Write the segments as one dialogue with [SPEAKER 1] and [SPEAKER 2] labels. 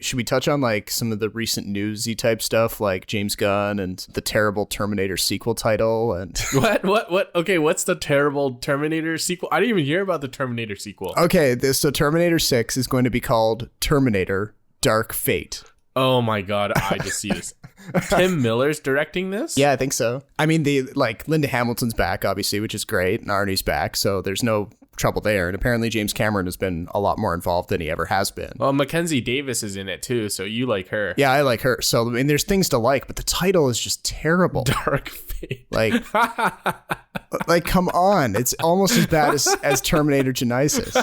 [SPEAKER 1] should we touch on like some of the recent newsy type stuff, like James Gunn and the terrible Terminator sequel title? And
[SPEAKER 2] what? Okay, what's the terrible Terminator sequel? I didn't even hear about the Terminator sequel.
[SPEAKER 1] Okay, so Terminator 6 is going to be called Terminator Dark Fate.
[SPEAKER 2] Oh my God, I just see this. Tim Miller's directing this?
[SPEAKER 1] Yeah, I think so. I mean, Linda Hamilton's back, obviously, which is great, and Arnie's back, so there's no trouble there. And apparently James Cameron has been a lot more involved than he ever has been.
[SPEAKER 2] Well, Mackenzie Davis is in it too, so you like her.
[SPEAKER 1] Yeah, I like her. So, I mean, there's things to like, but the title is just terrible.
[SPEAKER 2] Dark Fate.
[SPEAKER 1] Like, come on. It's almost as bad as Terminator Genisys.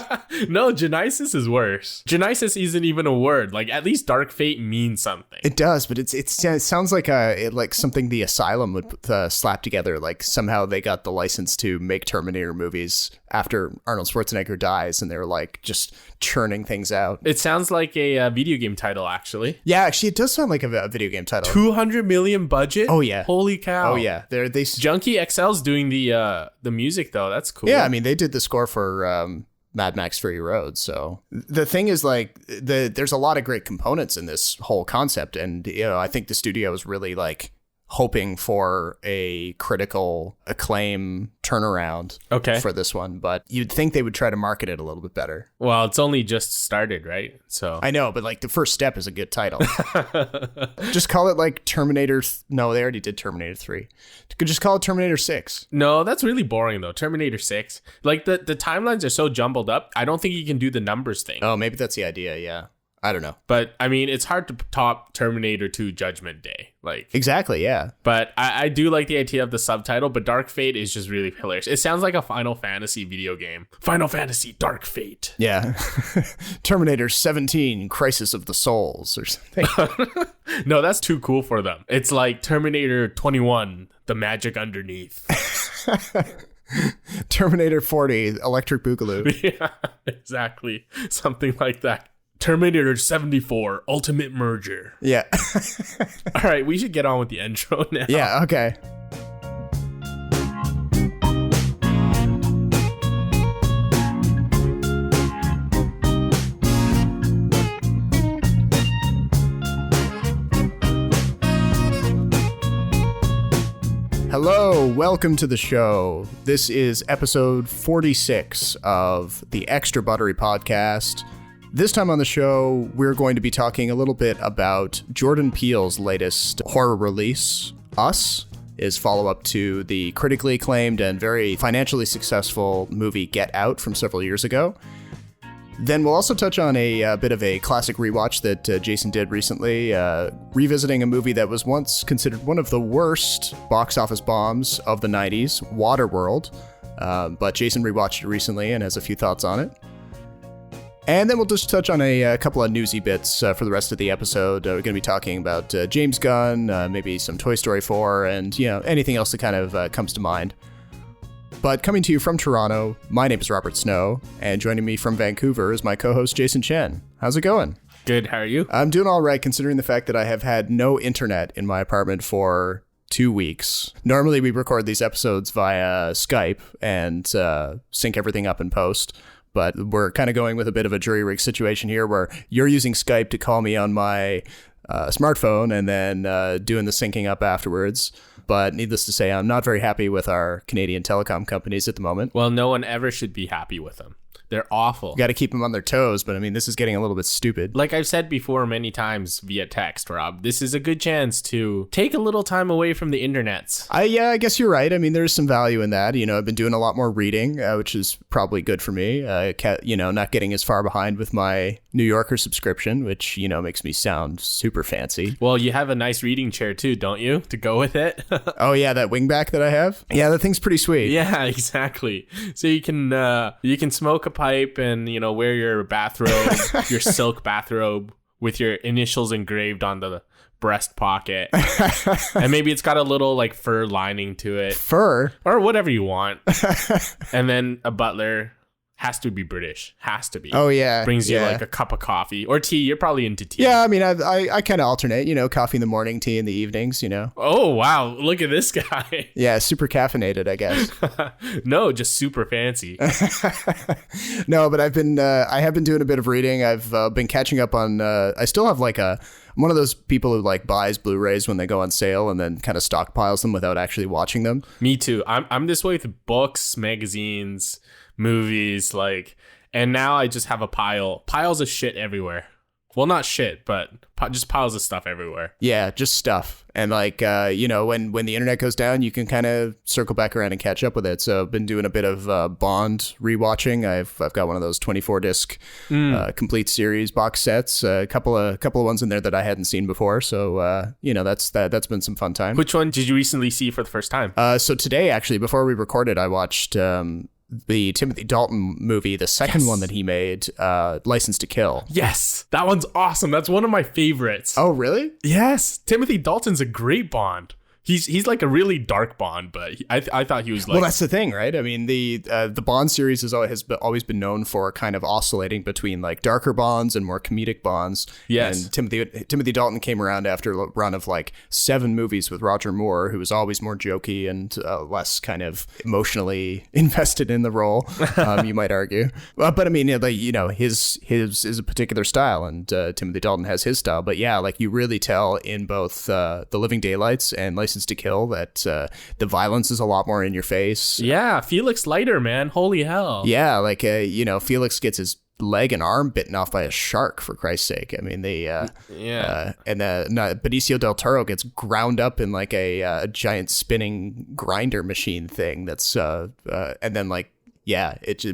[SPEAKER 2] No, Genisys is worse. Genisys isn't even a word. Like, at least Dark Fate means something.
[SPEAKER 1] It does, but it sounds like something the Asylum would slap together. Like, somehow they got the license to make Terminator movies after Arnold Schwarzenegger dies, and they're like just churning things out.
[SPEAKER 2] It sounds like a video game title, actually.
[SPEAKER 1] Yeah, actually, it does sound like a video game title.
[SPEAKER 2] 200 million budget?
[SPEAKER 1] Oh, yeah.
[SPEAKER 2] Holy cow.
[SPEAKER 1] Oh, yeah.
[SPEAKER 2] Junkie XL's doing the music, though. That's cool.
[SPEAKER 1] Yeah, I mean, they did the score for Mad Max Fury Road. So the thing is, like, there's a lot of great components in this whole concept. And, I think the studio is really, like, hoping for a critical acclaim turnaround for this one, but you'd think they would try to market it a little bit better.
[SPEAKER 2] Well, it's only just started, right? So
[SPEAKER 1] I know, but like the first step is a good title. Just call it like Terminator. No, they already did Terminator 3. Could just call it Terminator 6.
[SPEAKER 2] No, that's really boring though. Terminator 6. Like the timelines are so jumbled up. I don't think you can do the numbers thing.
[SPEAKER 1] Oh, maybe that's the idea. Yeah. I don't know.
[SPEAKER 2] But I mean, it's hard to top Terminator 2 Judgment Day. Like
[SPEAKER 1] exactly, yeah.
[SPEAKER 2] But I do like the idea of the subtitle, but Dark Fate is just really hilarious. It sounds like a Final Fantasy video game. Final Fantasy Dark Fate.
[SPEAKER 1] Yeah. Terminator 17 Crisis of the Souls or something.
[SPEAKER 2] No, that's too cool for them. It's like Terminator 21, The Magic Underneath.
[SPEAKER 1] Terminator 40 Electric Boogaloo.
[SPEAKER 2] Yeah, exactly. Something like that. Terminator 74 Ultimate Merger.
[SPEAKER 1] Yeah.
[SPEAKER 2] All right, we should get on with the intro now.
[SPEAKER 1] Yeah, okay. Hello, welcome to the show. This is episode 46 of the Extra Buttery Podcast. This time on the show, we're going to be talking a little bit about Jordan Peele's latest horror release, Us, is follow-up to the critically acclaimed and very financially successful movie Get Out from several years ago. Then we'll also touch on a bit of a classic rewatch that Jason did recently, revisiting a movie that was once considered one of the worst box office bombs of the 90s, Waterworld. But Jason rewatched it recently and has a few thoughts on it. And then we'll just touch on a couple of newsy bits for the rest of the episode. We're going to be talking about James Gunn, maybe some Toy Story 4, and anything else that kind of comes to mind. But coming to you from Toronto, my name is Robert Snow, and joining me from Vancouver is my co-host Jason Chen. How's it going?
[SPEAKER 2] Good, how are you?
[SPEAKER 1] I'm doing all right, considering the fact that I have had no internet in my apartment for 2 weeks. Normally we record these episodes via Skype and sync everything up in post. But we're kind of going with a bit of a jury rig situation here where you're using Skype to call me on my smartphone and then doing the syncing up afterwards. But needless to say, I'm not very happy with our Canadian telecom companies at the moment.
[SPEAKER 2] Well, no one ever should be happy with them. They're awful.
[SPEAKER 1] Got to keep them on their toes, but I mean, this is getting a little bit stupid.
[SPEAKER 2] Like I've said before many times via text, Rob, this is a good chance to take a little time away from the internets.
[SPEAKER 1] Yeah, I guess you're right. I mean, there's some value in that. I've been doing a lot more reading, which is probably good for me. Not getting as far behind with my New Yorker subscription, which, makes me sound super fancy.
[SPEAKER 2] Well, you have a nice reading chair too, don't you? To go with it.
[SPEAKER 1] Oh, yeah, that wingback that I have. Yeah, that thing's pretty sweet.
[SPEAKER 2] Yeah, exactly. So you can smoke a pipe and wear your bathrobe, your silk bathrobe with your initials engraved on the breast pocket, and maybe it's got a little like fur lining to it,
[SPEAKER 1] fur
[SPEAKER 2] or whatever you want. And then a butler has to be British. Has to be.
[SPEAKER 1] Oh, yeah.
[SPEAKER 2] Brings you
[SPEAKER 1] yeah.
[SPEAKER 2] like a cup of coffee or tea. You're probably into tea.
[SPEAKER 1] Yeah, I mean, I kind of alternate, coffee in the morning, tea in the evenings,
[SPEAKER 2] Oh, wow. Look at this guy.
[SPEAKER 1] Yeah, super caffeinated, I guess.
[SPEAKER 2] No, just super fancy.
[SPEAKER 1] No, but I have been doing a bit of reading. I've been catching up on, I still have I'm one of those people who like buys Blu-rays when they go on sale and then kind of stockpiles them without actually watching them.
[SPEAKER 2] Me too. I'm this way with books, magazines, movies, and now I just have piles of shit everywhere. Well, not shit, but just piles of stuff everywhere.
[SPEAKER 1] Yeah, just stuff. And when the internet goes down, you can kind of circle back around and catch up with it. So I've been doing a bit of Bond rewatching. I've got one of those 24 disc complete series box sets. A couple of ones in there that I hadn't seen before. So that's been some fun time.
[SPEAKER 2] Which one did you recently see for the first time?
[SPEAKER 1] So today, actually, before we recorded, I watched the Timothy Dalton movie, the second one that he made, License to Kill.
[SPEAKER 2] Yes, that one's awesome. That's one of my favorites.
[SPEAKER 1] Oh, really?
[SPEAKER 2] Yes, Timothy Dalton's a great Bond. He's like a really dark Bond, but I thought he was like...
[SPEAKER 1] Well, that's the thing, right? I mean, the Bond series has always been known for kind of oscillating between like darker Bonds and more comedic Bonds.
[SPEAKER 2] Yes.
[SPEAKER 1] And Timothy Dalton came around after a run of like 7 movies with Roger Moore, who was always more jokey and less kind of emotionally invested in the role, you might argue. But I mean, his is a particular style, and Timothy Dalton has his style. But yeah, like you really tell in both The Living Daylights and License to Kill that the violence is a lot more in your face.
[SPEAKER 2] Yeah, Felix Leiter, man, holy hell.
[SPEAKER 1] Yeah, like Felix gets his leg and arm bitten off by a shark, for Christ's sake. I mean, Benicio del Toro gets ground up in like a giant spinning grinder machine thing that's and then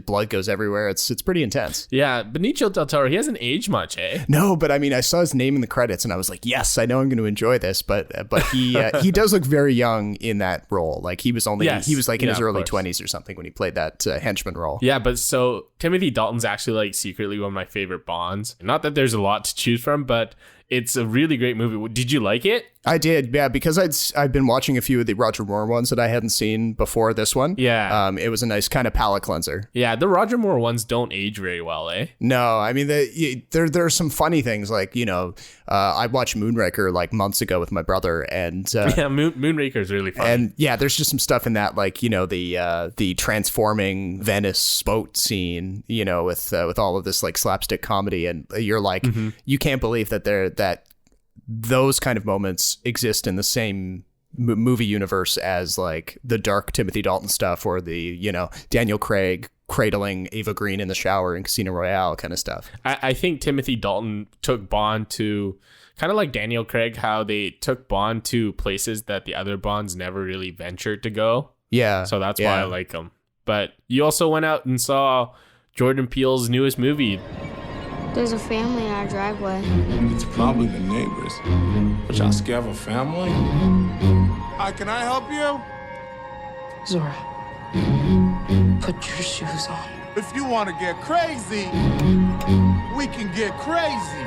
[SPEAKER 1] blood goes everywhere. It's pretty intense.
[SPEAKER 2] Yeah, Benicio del Toro, he hasn't aged much, eh?
[SPEAKER 1] No, but I mean, I saw his name in the credits and I was like, yes, I know I'm going to enjoy this. But he does look very young in that role. Like he was in his early 20s or something when he played that henchman role.
[SPEAKER 2] Yeah, but so Timothy Dalton's actually like secretly one of my favorite Bonds. Not that there's a lot to choose from, but it's a really great movie. Did you like it?
[SPEAKER 1] I did, yeah, because I've been watching a few of the Roger Moore ones that I hadn't seen before this one.
[SPEAKER 2] Yeah.
[SPEAKER 1] It was a nice kind of palate cleanser.
[SPEAKER 2] Yeah, the Roger Moore ones don't age very well, eh?
[SPEAKER 1] No, I mean, there are some funny things like, I watched Moonraker like months ago with my brother and...
[SPEAKER 2] yeah, Moonraker is really fun.
[SPEAKER 1] And yeah, there's just some stuff in that, like, the transforming Venice boat scene, with all of this like slapstick comedy, and you're like, you can't believe that those kind of moments exist in the same movie universe as like the dark Timothy Dalton stuff or the, Daniel Craig cradling Ava Green in the shower in Casino Royale kind of stuff.
[SPEAKER 2] I think Timothy Dalton took Bond to kind of like Daniel Craig, how they took Bond to places that the other Bonds never really ventured to go.
[SPEAKER 1] Yeah.
[SPEAKER 2] So that's why I like him. But you also went out and saw Jordan Peele's newest movie.
[SPEAKER 3] There's a family in our driveway.
[SPEAKER 4] It's probably the neighbors. But y'all scared of a family? Hi, can I help you?
[SPEAKER 5] Zora, put your shoes on.
[SPEAKER 4] If you want to get crazy, we can get crazy.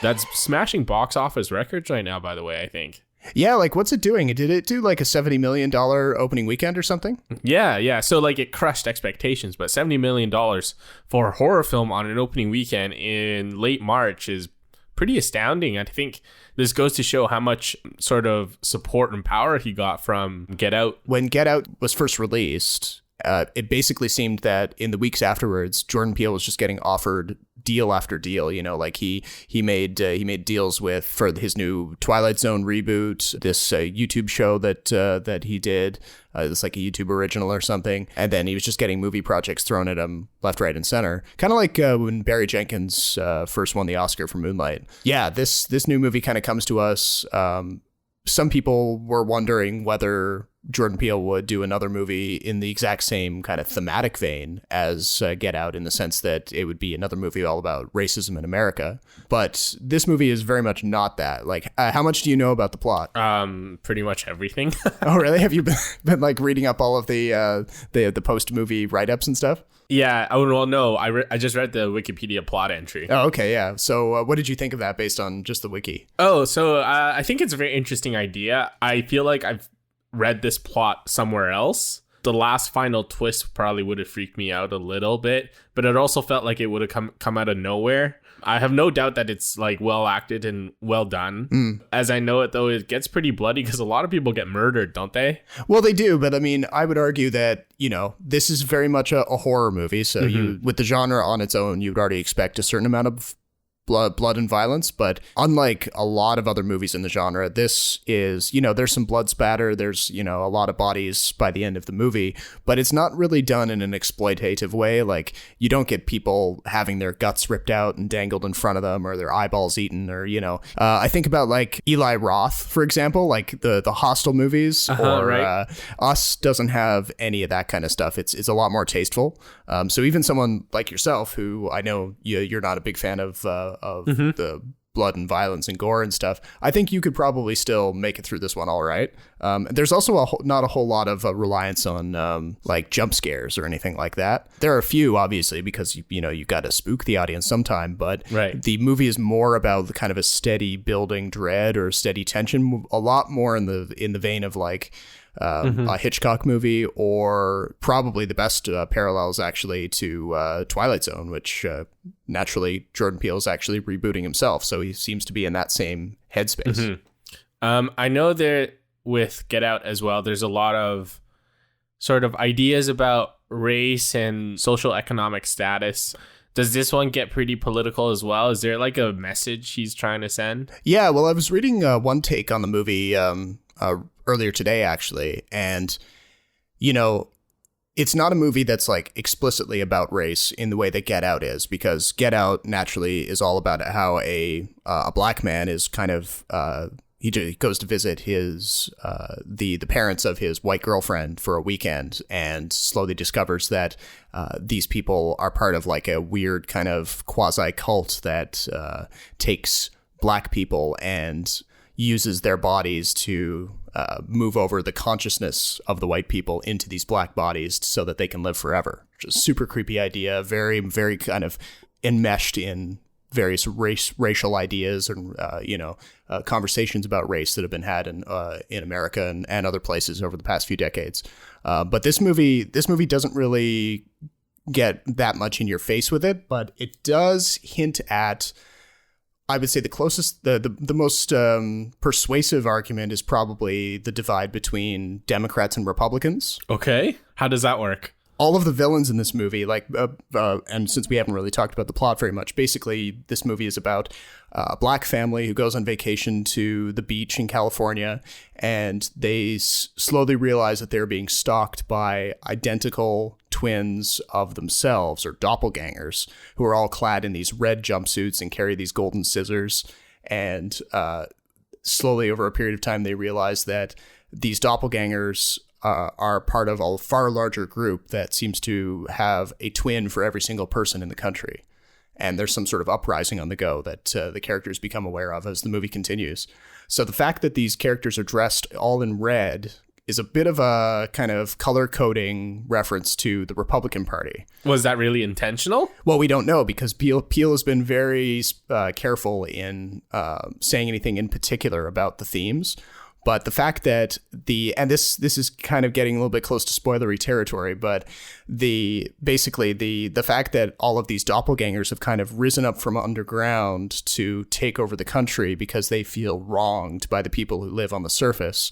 [SPEAKER 2] That's smashing box office records right now, by the way, I think.
[SPEAKER 1] Yeah, like what's it doing? Did it do like a $70 million opening weekend or something?
[SPEAKER 2] Yeah. So like it crushed expectations, but $70 million for a horror film on an opening weekend in late March is pretty astounding. I think this goes to show how much sort of support and power he got from Get Out.
[SPEAKER 1] When Get Out was first released, it basically seemed that in the weeks afterwards, Jordan Peele was just getting offered deal after deal. Like he made deals for his new Twilight Zone reboot, this YouTube show that he did. It's like a YouTube original or something. And then he was just getting movie projects thrown at him left, right, and center. Kind of like when Barry Jenkins first won the Oscar for Moonlight. Yeah, this new movie kind of comes to us. Some people were wondering whether Jordan Peele would do another movie in the exact same kind of thematic vein as Get Out, in the sense that it would be another movie all about racism in America. But this movie is very much not that. Like, how much do you know about the plot?
[SPEAKER 2] Pretty much everything.
[SPEAKER 1] Oh, really? Have you been like reading up all of the post-movie write-ups and stuff?
[SPEAKER 2] Yeah. Oh, well, no. I just read the Wikipedia plot entry.
[SPEAKER 1] Oh, okay, yeah. So what did you think of that based on just the wiki?
[SPEAKER 2] Oh, so I think it's a very interesting idea. I feel like I've read this plot somewhere else. The last final twist probably would have freaked me out a little bit, but it also felt like it would have come out of nowhere. I have no doubt that it's like well acted and well done. As I know it, though, it gets pretty bloody because a lot of people get murdered, don't they?
[SPEAKER 1] Well, they do, but I mean, I would argue that, you know, this is very much a horror movie. So you, with the genre on its own, you would already expect a certain amount of blood and violence, but unlike a lot of other movies in the genre, this is, you know, there's some blood spatter, there's, you know, a lot of bodies by the end of the movie, but it's not really done in an exploitative way. Like, you don't get people having their guts ripped out and dangled in front of them, or their eyeballs eaten, or, you know, I think about like Eli Roth, for example, like the Hostel movies, or Us doesn't have any of that kind of stuff. It's a lot more tasteful. So even someone like yourself, who I know you're not a big fan of the blood and violence and gore and stuff, I think you could probably still make it through this one all right. There's also not a whole lot of reliance on like jump scares or anything like that. There are a few, obviously, because you know you've got to spook the audience sometime, but the movie is more about the kind of a steady building dread or steady tension, a lot more in the vein of like a Hitchcock movie, or probably the best parallels actually to Twilight Zone, which naturally Jordan Peele is actually rebooting himself, so he seems to be in that same headspace.
[SPEAKER 2] I know that with Get Out as well, there's a lot of sort of ideas about race and social economic status. Does this one get pretty political as well? Is there like a message he's trying to send?
[SPEAKER 1] Yeah, well, I was reading one take on the movie earlier today, actually, and, you know, it's not a movie that's like explicitly about race in the way that Get Out is, because Get Out naturally is all about how a black man is kind of he goes to visit his the parents of his white girlfriend for a weekend, and slowly discovers that these people are part of like a weird kind of quasi cult that takes black people and uses their bodies to move over the consciousness of the white people into these black bodies so that they can live forever. Which is a super creepy idea, very, very kind of enmeshed in various racial ideas and, conversations about race that have been had in America and other places over the past few decades. But this movie doesn't really get that much in your face with it, but it does hint at, I would say the most persuasive argument is probably the divide between Democrats and Republicans.
[SPEAKER 2] Okay. How does that work?
[SPEAKER 1] All of the villains in this movie, like, and since we haven't really talked about the plot very much, basically this movie is about a black family who goes on vacation to the beach in California, and they slowly realize that they're being stalked by identical twins of themselves, or doppelgangers, who are all clad in these red jumpsuits and carry these golden scissors. And slowly over a period of time, they realize that these doppelgangers are part of a far larger group that seems to have a twin for every single person in the country. And there's some sort of uprising on the go that the characters become aware of as the movie continues. So the fact that these characters are dressed all in red is a bit of a kind of color coding reference to the Republican Party.
[SPEAKER 2] Was that really intentional?
[SPEAKER 1] Well, we don't know, because Peele has been very careful in saying anything in particular about the themes. But the fact that this is kind of getting a little bit close to spoilery territory, but the fact that all of these doppelgangers have kind of risen up from underground to take over the country because they feel wronged by the people who live on the surface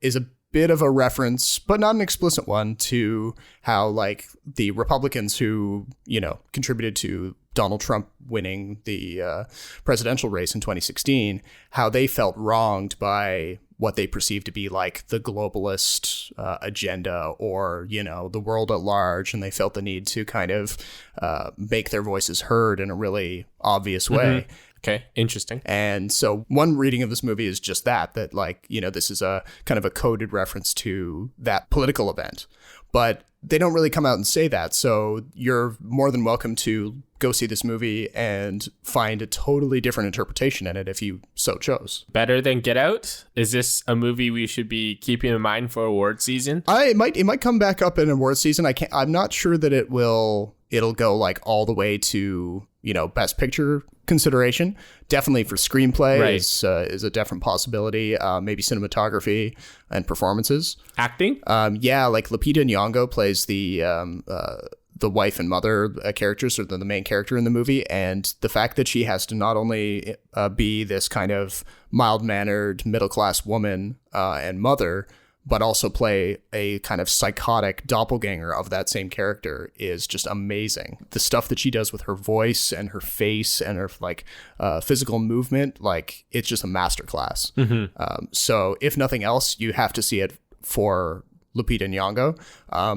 [SPEAKER 1] is a bit of a reference, but not an explicit one, to how like the Republicans who, you know, contributed to Donald Trump winning the presidential race in 2016, how they felt wronged by what they perceived to be like the globalist agenda, or, you know, the world at large. And they felt the need to kind of make their voices heard in a really obvious way.
[SPEAKER 2] Okay, interesting.
[SPEAKER 1] And so one reading of this movie is just that like, you know, this is a kind of a coded reference to that political event. But they don't really come out and say that. So you're more than welcome to go see this movie and find a totally different interpretation in it if you so chose.
[SPEAKER 2] Better than Get Out? Is this a movie we should be keeping in mind for award season?
[SPEAKER 1] It might come back up in award season. I'm not sure that it'll go like all the way to, you know, Best Picture consideration. Definitely for screenplay
[SPEAKER 2] Right.
[SPEAKER 1] is a different possibility. Maybe cinematography and performances.
[SPEAKER 2] Acting?
[SPEAKER 1] Yeah, like Lupita Nyong'o plays the wife and mother characters, or the main character in the movie, and the fact that she has to not only be this kind of mild-mannered middle-class woman and mother, but also play a kind of psychotic doppelganger of that same character is just amazing. The stuff that she does with her voice and her face and her like physical movement, like it's just a masterclass. So if nothing else, you have to see it for Lupita Nyong'o.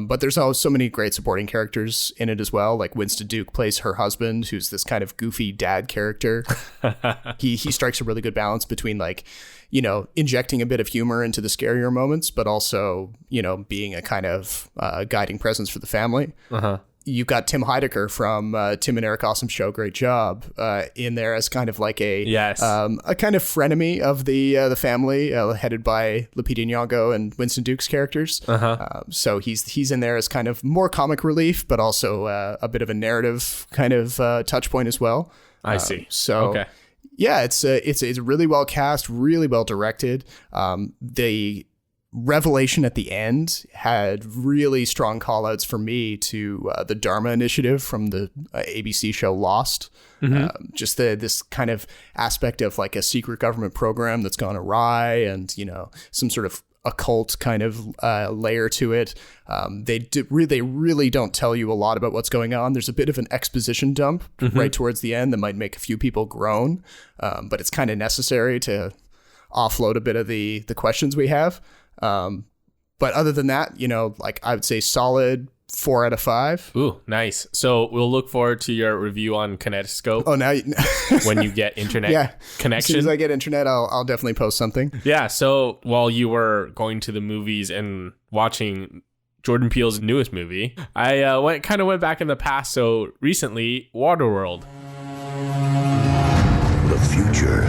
[SPEAKER 1] But there's also so many great supporting characters in it as well. Like Winston Duke plays her husband, who's this kind of goofy dad character. He strikes a really good balance between like, you know, injecting a bit of humor into the scarier moments, but also, you know, being a kind of guiding presence for the family. You've got Tim Heidecker from Tim and Eric Awesome's show, Great Job, in there as kind of like a kind of frenemy of the family, headed by Lupita Nyong'o and Winston Duke's characters. So he's in there as kind of more comic relief, but also a bit of a narrative kind of touch point as well.
[SPEAKER 2] I see.
[SPEAKER 1] So.
[SPEAKER 2] Okay.
[SPEAKER 1] Yeah, it's really well cast, really well directed. The revelation at the end had really strong call outs for me to the Dharma Initiative from the ABC show Lost. Just this kind of aspect of like a secret government program that's gone awry, and, you know, some sort of occult kind of layer to it. They really don't tell you a lot about what's going on. There's a bit of an exposition dump right towards the end that might make a few people groan, but it's kind of necessary to offload a bit of the questions we have. But other than that, you know, like I would say solid 4 out of 5.
[SPEAKER 2] Ooh, nice. So we'll look forward to your review on Kinetoscope.
[SPEAKER 1] Oh, now
[SPEAKER 2] when you get internet connection.
[SPEAKER 1] As soon as I get internet, I'll definitely post something.
[SPEAKER 2] Yeah. So while you were going to the movies and watching Jordan Peele's newest movie, I went back in the past. So recently, Waterworld.
[SPEAKER 6] The future.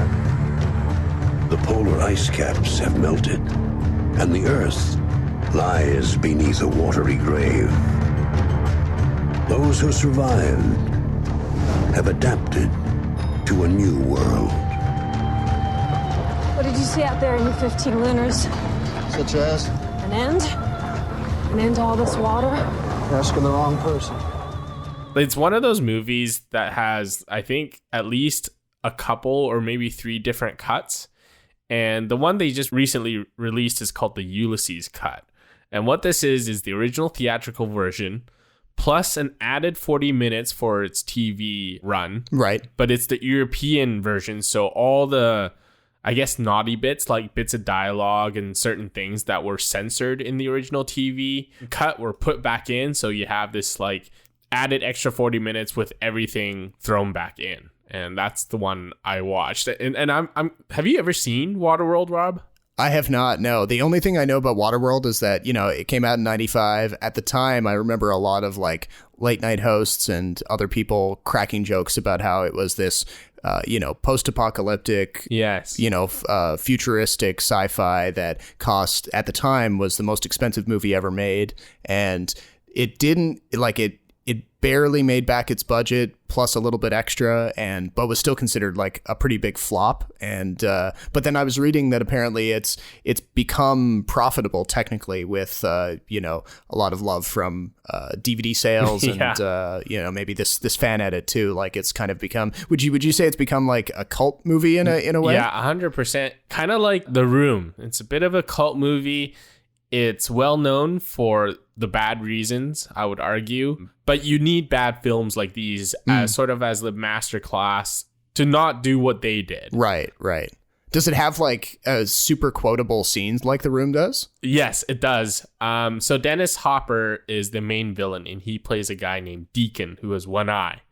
[SPEAKER 6] The polar ice caps have melted, and the Earth lies beneath a watery grave. Those who survived have adapted to a new world.
[SPEAKER 7] What did you see out there in your 15 lunars?
[SPEAKER 8] Such as?
[SPEAKER 7] An end? An end to all this water?
[SPEAKER 8] You're asking the wrong person.
[SPEAKER 2] It's one of those movies that has, I think, at least a couple or maybe 3 different cuts. And the one they just recently released is called the Ulysses cut. And what this is the original theatrical version plus an added 40 minutes for its TV run.
[SPEAKER 1] Right.
[SPEAKER 2] But it's the European version. So all the, I guess, naughty bits, like bits of dialogue and certain things that were censored in the original TV cut were put back in. So you have this like added extra 40 minutes with everything thrown back in. And that's the one I watched. And I'm have you ever seen Waterworld, Rob?
[SPEAKER 1] I have not, no. The only thing I know about Waterworld is that, you know, it came out in 95. At the time, I remember a lot of like late night hosts and other people cracking jokes about how it was this, you know, post-apocalyptic,
[SPEAKER 2] yes,
[SPEAKER 1] you know, futuristic sci-fi that cost at the time was the most expensive movie ever made. And it didn't like it barely made back its budget plus a little bit extra, but was still considered like a pretty big flop. And but then I was reading that apparently it's become profitable technically with you know, a lot of love from DVD sales and you know, maybe this fan edit too. Like it's kind of become, would you say it's become like a cult movie in a way?
[SPEAKER 2] Yeah, 100%. Kind of like The Room. It's a bit of a cult movie. It's well known for the bad reasons, I would argue, but you need bad films like these as sort of as the masterclass to not do what they did.
[SPEAKER 1] Right. Does it have like super quotable scenes like The Room does?
[SPEAKER 2] Yes, it does. So Dennis Hopper is the main villain, and he plays a guy named Deacon who has one eye,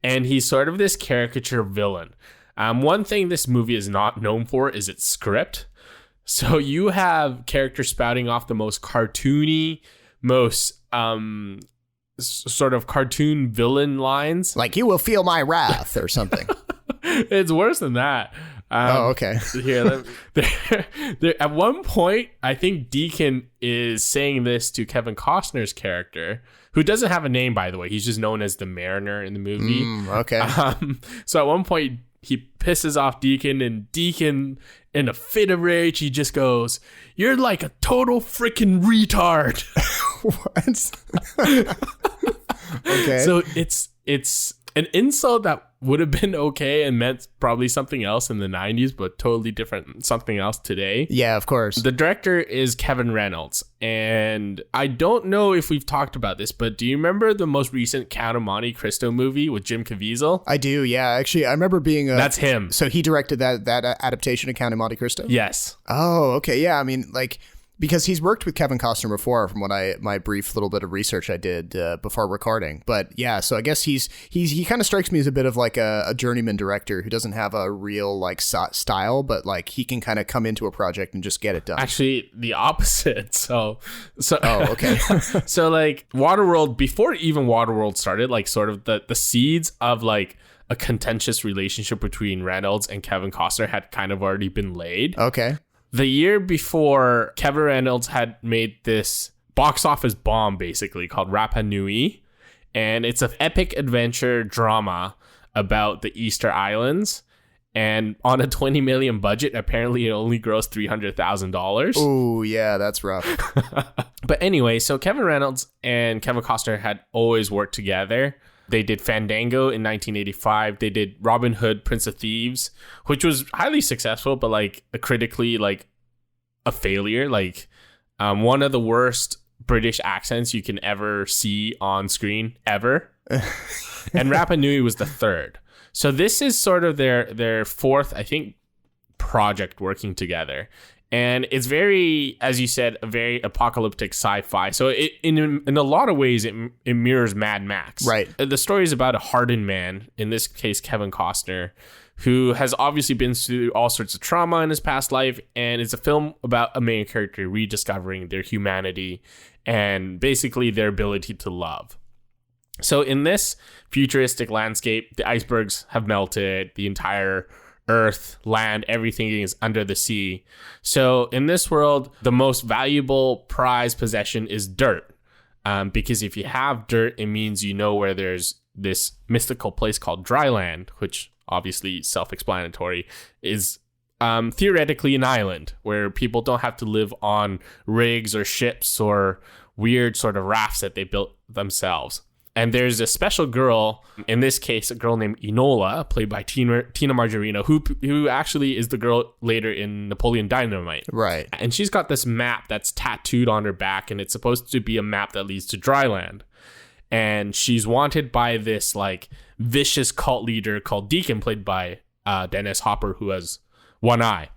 [SPEAKER 2] and he's sort of this caricature villain. One thing this movie is not known for is its script. So you have characters spouting off the most cartoony, most sort of cartoon villain lines.
[SPEAKER 1] Like, you will feel my wrath or something.
[SPEAKER 2] It's worse than that.
[SPEAKER 1] Okay.
[SPEAKER 2] Here, at one point, I think Deacon is saying this to Kevin Costner's character, who doesn't have a name, by the way. He's just known as the Mariner in the movie.
[SPEAKER 1] Okay.
[SPEAKER 2] So at one point, he pisses off Deacon, and Deacon, in a fit of rage, he just goes, "You're like a total freaking retard."
[SPEAKER 1] What? Okay.
[SPEAKER 2] So it's an insult that would have been okay and meant probably something else in the 90s, but totally different, something else today.
[SPEAKER 1] Yeah, of course.
[SPEAKER 2] The director is Kevin Reynolds, and I don't know if we've talked about this, but do you remember the most recent Count of Monte Cristo movie with Jim Caviezel?
[SPEAKER 1] I do, yeah. Actually, I remember being...
[SPEAKER 2] That's him.
[SPEAKER 1] So he directed that adaptation of Count of Monte Cristo?
[SPEAKER 2] Yes.
[SPEAKER 1] Oh, okay, yeah. I mean, like... Because he's worked with Kevin Costner before, from what my brief little bit of research I did before recording. But yeah, so I guess he kind of strikes me as a bit of like a journeyman director who doesn't have a real like style, but like he can kind of come into a project and just get it done.
[SPEAKER 2] Actually, the opposite. So
[SPEAKER 1] oh, okay.
[SPEAKER 2] So like Waterworld, before even Waterworld started, like sort of the seeds of like a contentious relationship between Reynolds and Kevin Costner had kind of already been laid.
[SPEAKER 1] Okay.
[SPEAKER 2] The year before, Kevin Reynolds had made this box office bomb, basically, called Rapa Nui. And it's an epic adventure drama about the Easter Islands. And on a $20 million budget, apparently it only grossed $300,000.
[SPEAKER 1] Oh, yeah, that's rough.
[SPEAKER 2] But anyway, so Kevin Reynolds and Kevin Costner had always worked together. They did Fandango in 1985. They did Robin Hood, Prince of Thieves, which was highly successful, but like critically like a failure. Like one of the worst British accents you can ever see on screen ever. And Rapa Nui was the third. So this is sort of their fourth, I think, project working together. And it's very, as you said, a very apocalyptic sci-fi. So it, in a lot of ways, it mirrors Mad Max.
[SPEAKER 1] Right.
[SPEAKER 2] The story is about a hardened man, in this case, Kevin Costner, who has obviously been through all sorts of trauma in his past life. And it's a film about a main character rediscovering their humanity and basically their ability to love. So in this futuristic landscape, the icebergs have melted, the entire earth, land, everything is under the sea. So in this world, the most valuable prized possession is dirt. Because if you have dirt, it means you know where there's this mystical place called dry land, which obviously self-explanatory, is theoretically an island where people don't have to live on rigs or ships or weird sort of rafts that they built themselves. And there's a special girl, in this case, a girl named Enola, played by Tina Margarino, who actually is the girl later in Napoleon Dynamite.
[SPEAKER 1] Right.
[SPEAKER 2] And she's got this map that's tattooed on her back, and it's supposed to be a map that leads to dry land. And she's wanted by this like vicious cult leader called Deacon, played by Dennis Hopper, who has one eye.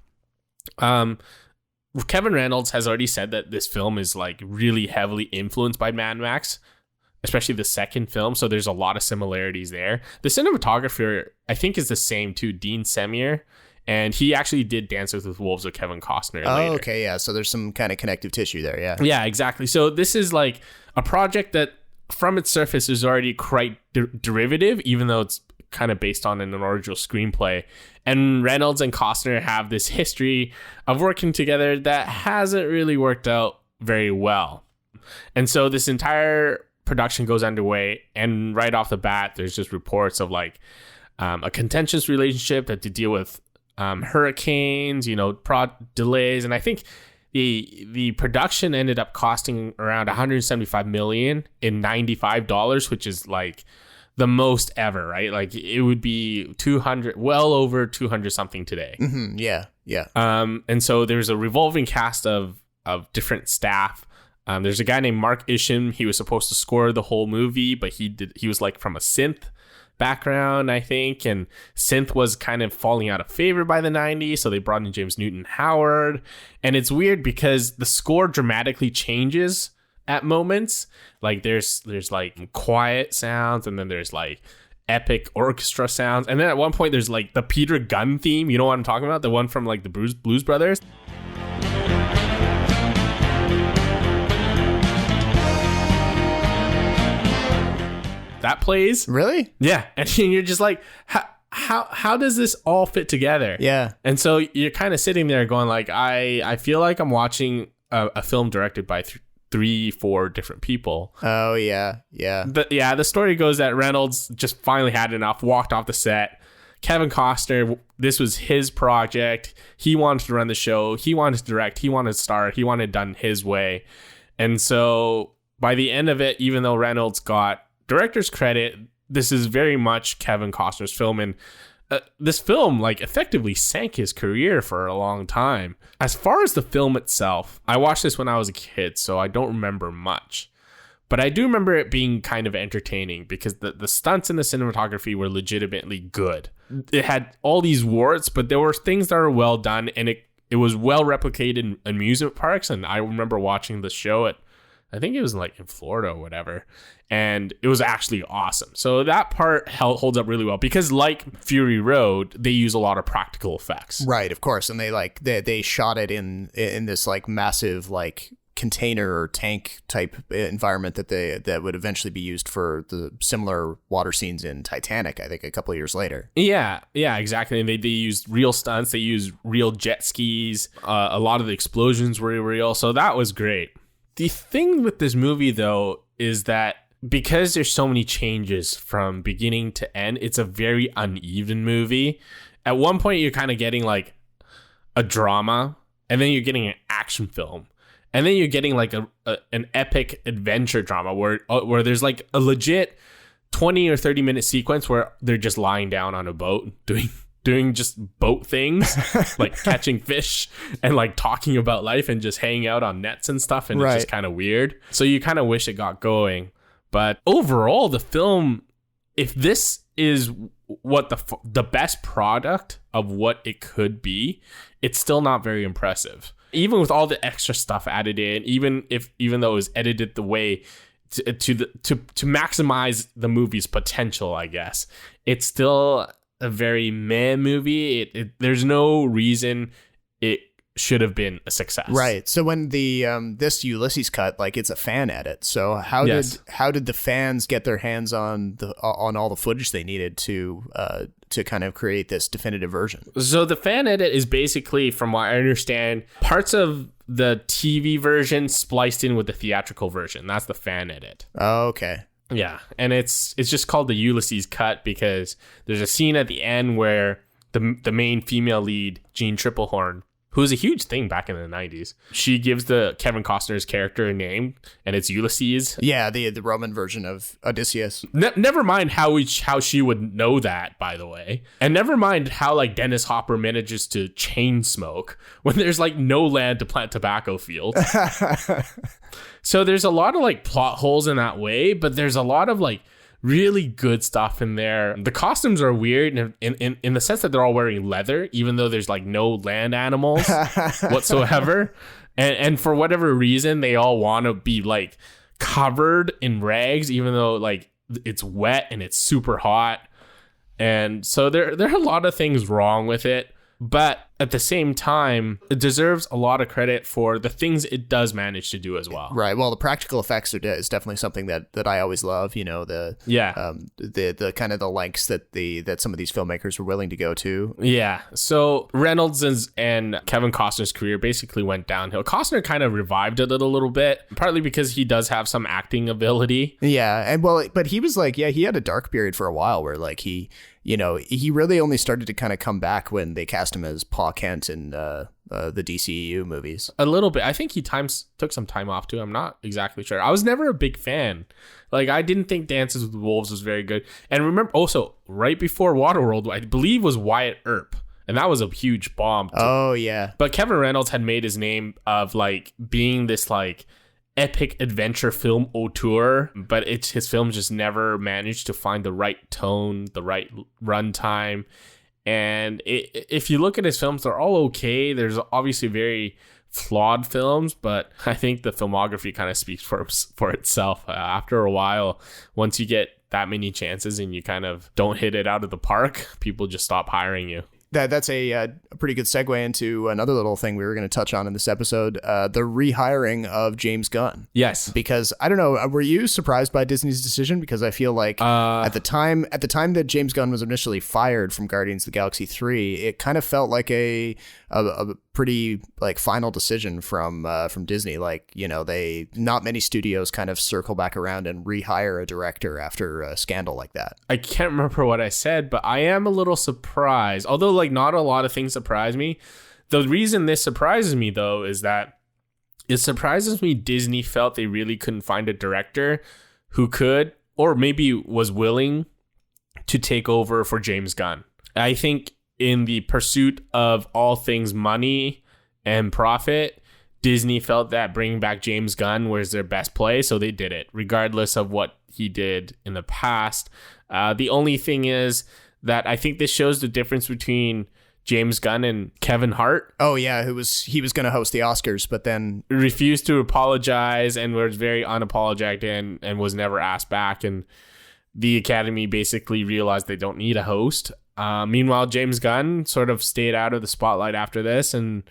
[SPEAKER 2] Kevin Reynolds has already said that this film is like really heavily influenced by Mad Max, especially the second film. So there's a lot of similarities there. The cinematographer, I think, is the same too, Dean Semir. And he actually did Dances with Wolves with Kevin Costner later.
[SPEAKER 1] Okay, yeah. So there's some kind of connective tissue there, yeah.
[SPEAKER 2] Yeah, exactly. So this is like a project that from its surface is already quite derivative, even though it's kind of based on an original screenplay. And Reynolds and Costner have this history of working together that hasn't really worked out very well. And so this entire production goes underway, and right off the bat there's just reports of like a contentious relationship that to deal with hurricanes, delays, and I think the production ended up costing around $175 million in $95, which is like the most ever, right? Like it would be 200, well over 200 something today.
[SPEAKER 1] Mm-hmm, yeah.
[SPEAKER 2] And so there's a revolving cast of different staff. There's a guy named Mark Isham. He was supposed to score the whole movie, but he was like from a synth background, I think, and synth was kind of falling out of favor by the 90s, so they brought in James Newton Howard. And it's weird because the score dramatically changes at moments. Like there's like quiet sounds, and then there's like epic orchestra sounds. And then at one point there's like the Peter Gunn theme. You know what I'm talking about? The one from like the Blues Brothers. That plays.
[SPEAKER 1] Really?
[SPEAKER 2] Yeah. And you're just like, how does this all fit together?
[SPEAKER 1] Yeah.
[SPEAKER 2] And so you're kind of sitting there going like, I feel like I'm watching a film directed by 3-4 different people.
[SPEAKER 1] Oh, yeah. Yeah.
[SPEAKER 2] The story goes that Reynolds just finally had enough, walked off the set. Kevin Costner, this was his project. He wanted to run the show. He wanted to direct. He wanted to star. He wanted it done his way. And so by the end of it, even though Reynolds got director's credit, this is very much Kevin Costner's film, and this film like effectively sank his career for a long time. As far as the film itself, I watched this when I was a kid, so I don't remember much, but I do remember it being kind of entertaining because the stunts and the cinematography were legitimately good. It had all these warts, but there were things that were well done, and it was well replicated in amusement parks. And I remember watching the show at, I think it was like in Florida or whatever, and it was actually awesome. So that part holds up really well because, like Fury Road, they use a lot of practical effects.
[SPEAKER 1] Right, of course, and they shot it in this like massive like container or tank type environment that would eventually be used for the similar water scenes in Titanic, I think, a couple of years later.
[SPEAKER 2] Yeah, exactly. And they used real stunts. They used real jet skis. A lot of the explosions were real. So that was great. The thing with this movie, though, is that because there's so many changes from beginning to end, it's a very uneven movie. At one point, you're kind of getting like a drama, and then you're getting an action film, and then you're getting like an epic adventure drama where there's like a legit 20 or 30 minute sequence where they're just lying down on a boat doing just boat things, like catching fish and like talking about life and just hanging out on nets and stuff. And It's just kind of weird. So you kind of wish it got going. But overall, the film, if this is what the best product of what it could be, it's still not very impressive. Even with all the extra stuff added in, even though it was edited the way to maximize the movie's potential, I guess, it's still a very meh movie. There's no reason it should have been a success.
[SPEAKER 1] Right. So when the this Ulysses cut, like, it's a fan edit. So how did the fans get their hands on all the footage they needed to kind of create this definitive version?
[SPEAKER 2] So the fan edit is basically, from what I understand, parts of the TV version spliced in with the theatrical version. That's the fan edit.
[SPEAKER 1] Oh, okay.
[SPEAKER 2] Yeah, and it's just called the Ulysses cut because there's a scene at the end where the main female lead, Jean Triplehorn, who was a huge thing back in the 90s, she gives the Kevin Costner's character a name, and it's Ulysses.
[SPEAKER 1] Yeah, the Roman version of Odysseus.
[SPEAKER 2] Never mind how she would know that, by the way. And never mind how, like, Dennis Hopper manages to chain smoke when there's, like, no land to plant tobacco fields. So there's a lot of, like, plot holes in that way, but there's a lot of, like, really good stuff in there. The costumes are weird in the sense that they're all wearing leather, even though there's like no land animals whatsoever. And for whatever reason, they all want to be like covered in rags, even though like it's wet and it's super hot. And so there are a lot of things wrong with it. But at the same time, it deserves a lot of credit for the things it does manage to do as well.
[SPEAKER 1] Right. Well, the practical effects is definitely something that I always love. You know, the kind of the lengths that some of these filmmakers were willing to go to.
[SPEAKER 2] Yeah. So Reynolds and Kevin Costner's career basically went downhill. Costner kind of revived it a little bit, partly because he does have some acting ability.
[SPEAKER 1] Yeah, and well, but he was like, he had a dark period for a while where like he really only started to kind of come back when they cast him as Pa Kent in the DCEU movies.
[SPEAKER 2] A little bit. I think he took some time off too. I'm not exactly sure. I was never a big fan. Like, I didn't think Dances with Wolves was very good. And remember, also, right before Waterworld, I believe was Wyatt Earp. And that was a huge bomb too.
[SPEAKER 1] Oh, yeah.
[SPEAKER 2] But Kevin Reynolds had made his name of, like, being this, like, epic adventure film auteur, but his films just never managed to find the right tone, the right runtime. And if you look at his films, they're all okay. There's obviously very flawed films, but I think the filmography kind of speaks for itself. After a while, once you get that many chances and you kind of don't hit it out of the park, people just stop hiring you.
[SPEAKER 1] That's a pretty good segue into another little thing we were going to touch on in this episode, the rehiring of James Gunn.
[SPEAKER 2] Yes.
[SPEAKER 1] Because I don't know, were you surprised by Disney's decision? Because I feel like at the time that James Gunn was initially fired from Guardians of the Galaxy 3, it kind of felt like a pretty like final decision from Disney. Like, you know, not many studios kind of circle back around and rehire a director after a scandal like that.
[SPEAKER 2] I can't remember what I said, but I am a little surprised. Although like not a lot of things surprise me. The reason this surprises me though is that it surprises me Disney felt they really couldn't find a director who could or maybe was willing to take over for James Gunn. I think in the pursuit of all things money and profit, Disney felt that bringing back James Gunn was their best play, so they did it, regardless of what he did in the past. The only thing is that I think this shows the difference between James Gunn and Kevin Hart.
[SPEAKER 1] Oh yeah, he was going to host the Oscars, but then
[SPEAKER 2] refused to apologize and was very unapologetic and was never asked back. And the Academy basically realized they don't need a host. Meanwhile, James Gunn sort of stayed out of the spotlight after this and,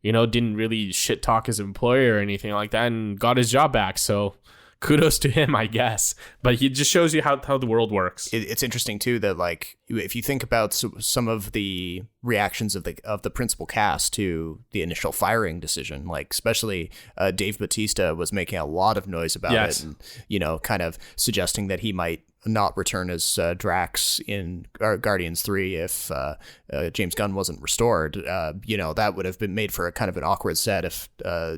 [SPEAKER 2] you know, didn't really shit talk his employer or anything like that and got his job back. So kudos to him, I guess. But he just shows you how the world works.
[SPEAKER 1] It's interesting, too, that like if you think about some of the reactions of the principal cast to the initial firing decision, like especially Dave Bautista was making a lot of noise about it and, you know, kind of suggesting that he might not return as Drax in Guardians 3 if James Gunn wasn't restored. You know, that would have been made for a kind of an awkward set if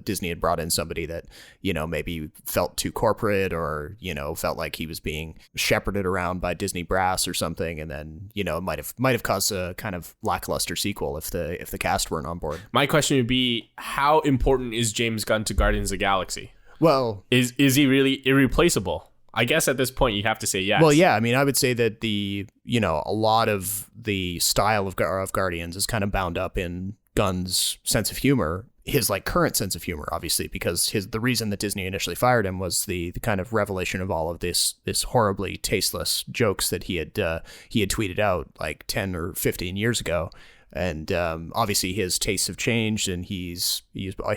[SPEAKER 1] Disney had brought in somebody that, you know, maybe felt too corporate or, you know, felt like he was being shepherded around by Disney brass or something. And then, you know, might have caused a kind of lackluster sequel if the cast weren't on board.
[SPEAKER 2] My question would be, how important is James Gunn to Guardians of the Galaxy?
[SPEAKER 1] Well,
[SPEAKER 2] is he really irreplaceable? I guess at this point you have to say yes.
[SPEAKER 1] Well, yeah. I mean, I would say that a lot of the style of Guardians is kind of bound up in Gunn's sense of humor, his like current sense of humor, obviously, because the reason that Disney initially fired him was the kind of revelation of all of this horribly tasteless jokes that he had tweeted out like 10 or 15 years ago. And obviously his tastes have changed, and he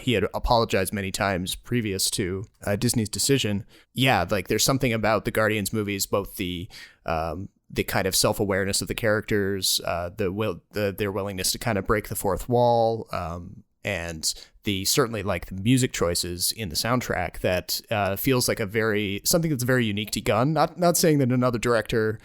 [SPEAKER 1] had apologized many times previous to Disney's decision. Yeah, like there's something about the Guardians movies, both the kind of self-awareness of the characters, their willingness to kind of break the fourth wall, and certainly like the music choices in the soundtrack that feels like something that's very unique to Gunn. Not saying that another director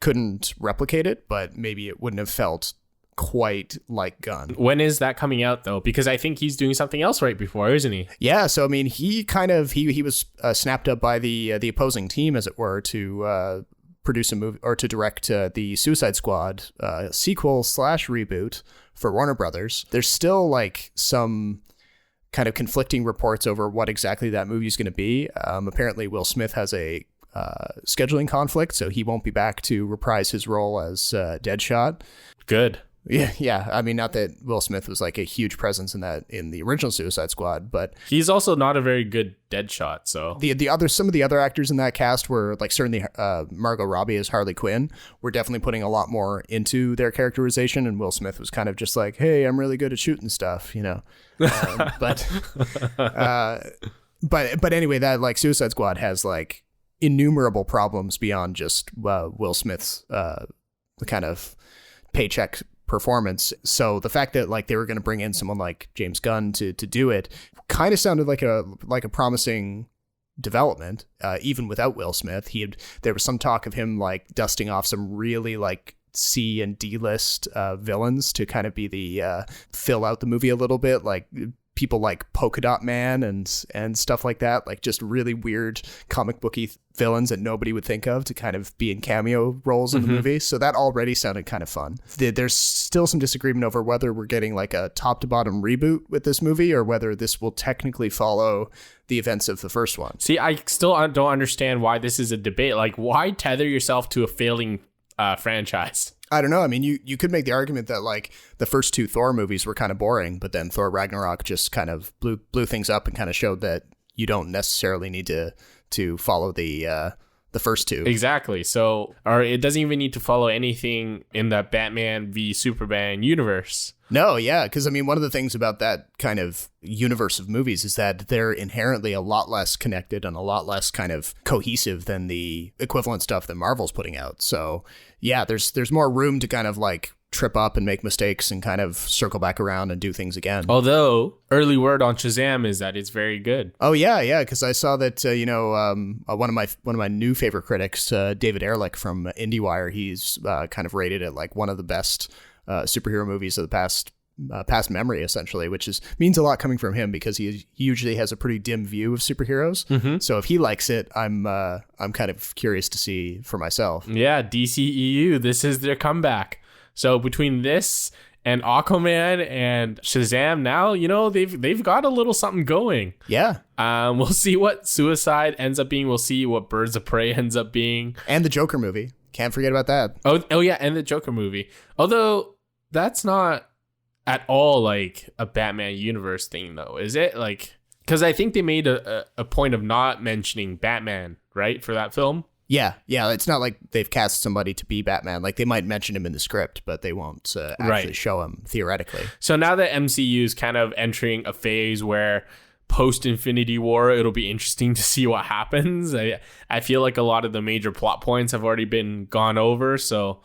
[SPEAKER 1] couldn't replicate it, but maybe it wouldn't have felt quite like Gunn.
[SPEAKER 2] When is that coming out though? Because I think he's doing something else right before, isn't he?
[SPEAKER 1] Yeah, so I mean, he was snapped up by the opposing team, as it were, to produce a movie or to direct the Suicide Squad sequel / reboot for Warner Brothers. There's still like some kind of conflicting reports over what exactly that movie is going to be. Apparently, Will Smith has a scheduling conflict, so he won't be back to reprise his role as Deadshot.
[SPEAKER 2] Good.
[SPEAKER 1] Yeah. I mean, not that Will Smith was like a huge presence in the original Suicide Squad, but
[SPEAKER 2] he's also not a very good Deadshot. So
[SPEAKER 1] some of the other actors in that cast were like certainly Margot Robbie as Harley Quinn were definitely putting a lot more into their characterization, and Will Smith was kind of just like, hey, I'm really good at shooting stuff, you know. But anyway, that like Suicide Squad has like innumerable problems beyond just Will Smith's kind of paycheck performance. So the fact that like they were going to bring in someone like James Gunn to do it kind of sounded like a promising development, even without Will Smith. There was some talk of him like dusting off some really like C and D list villains to kind of be the fill out the movie a little bit, like people like Polka Dot Man and stuff like that, like just really weird comic booky villains that nobody would think of to kind of be in cameo roles in the movie. So that already sounded kind of fun. There's still some disagreement over whether we're getting like a top to bottom reboot with this movie or whether this will technically follow the events of the first one.
[SPEAKER 2] See, I still don't understand why this is a debate. Like, why tether yourself to a failing franchise?
[SPEAKER 1] I don't know. I mean, you could make the argument that like the first two Thor movies were kind of boring, but then Thor Ragnarok just kind of blew things up and kind of showed that you don't necessarily need to follow the first two.
[SPEAKER 2] Exactly. So, or it doesn't even need to follow anything in the Batman v Superman universe.
[SPEAKER 1] No, yeah, because I mean, one of the things about that kind of universe of movies is that they're inherently a lot less connected and a lot less kind of cohesive than the equivalent stuff that Marvel's putting out. So, yeah, there's more room to kind of like trip up and make mistakes and kind of circle back around and do things again.
[SPEAKER 2] Although early word on Shazam is that it's very good.
[SPEAKER 1] Oh yeah, because I saw that one of my new favorite critics, David Ehrlich from IndieWire, he's kind of rated it like one of the best superhero movies of the past memory, essentially, which means a lot coming from him because he usually has a pretty dim view of superheroes. Mm-hmm. So if he likes it, I'm kind of curious to see for myself.
[SPEAKER 2] Yeah, DCEU, this is their comeback. So between this and Aquaman and Shazam now, they've got a little something going.
[SPEAKER 1] Yeah.
[SPEAKER 2] We'll see what Suicide ends up being. We'll see what Birds of Prey ends up being.
[SPEAKER 1] And the Joker movie. Can't forget about that.
[SPEAKER 2] Oh yeah, and the Joker movie. Although that's not at all like a Batman universe thing though, is it? Like, because I think they made a point of not mentioning Batman, right, for that film?
[SPEAKER 1] Yeah, it's not like they've cast somebody to be Batman. Like, they might mention him in the script, but they won't actually show him, theoretically.
[SPEAKER 2] So now that MCU is kind of entering a phase where post-Infinity War, it'll be interesting to see what happens. I feel like a lot of the major plot points have already been gone over, so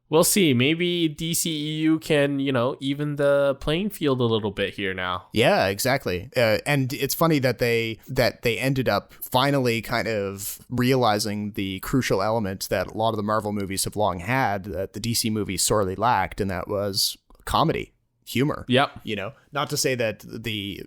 [SPEAKER 2] we'll see. Maybe DCEU can, even the playing field a little bit here now.
[SPEAKER 1] Yeah, exactly. And it's funny that they ended up finally kind of realizing the crucial element that a lot of the Marvel movies have long had, that the DC movies sorely lacked, and that was comedy. Humor.
[SPEAKER 2] Yep.
[SPEAKER 1] Not to say that the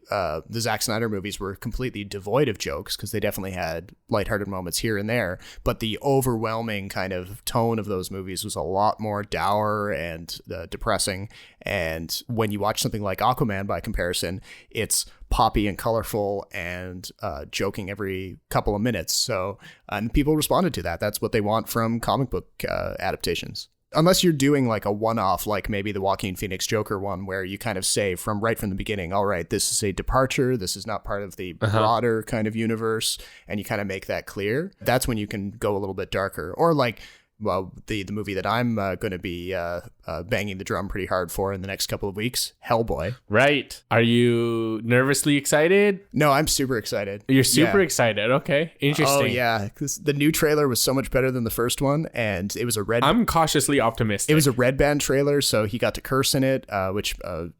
[SPEAKER 1] Zack Snyder movies were completely devoid of jokes, because they definitely had lighthearted moments here and there, but the overwhelming kind of tone of those movies was a lot more dour and depressing. And when you watch something like Aquaman, by comparison, it's poppy and colorful and joking every couple of minutes. So, and people responded to that. That's what they want from comic book adaptations. Unless you're doing like a one-off, like maybe the Joaquin Phoenix Joker one, where you kind of say right from the beginning, all right, this is a departure. This is not part of the broader kind of universe. And you kind of make that clear. That's when you can go a little bit darker. Or like, well, the movie that I'm going to be banging the drum pretty hard for in the next couple of weeks, Hellboy.
[SPEAKER 2] Right. Are you nervously excited?
[SPEAKER 1] No, I'm super excited.
[SPEAKER 2] You're super excited. Okay. Interesting.
[SPEAKER 1] Oh, yeah. Because the new trailer was so much better than the first one. And it was
[SPEAKER 2] I'm cautiously optimistic.
[SPEAKER 1] It was a red band trailer, so he got to curse in it, which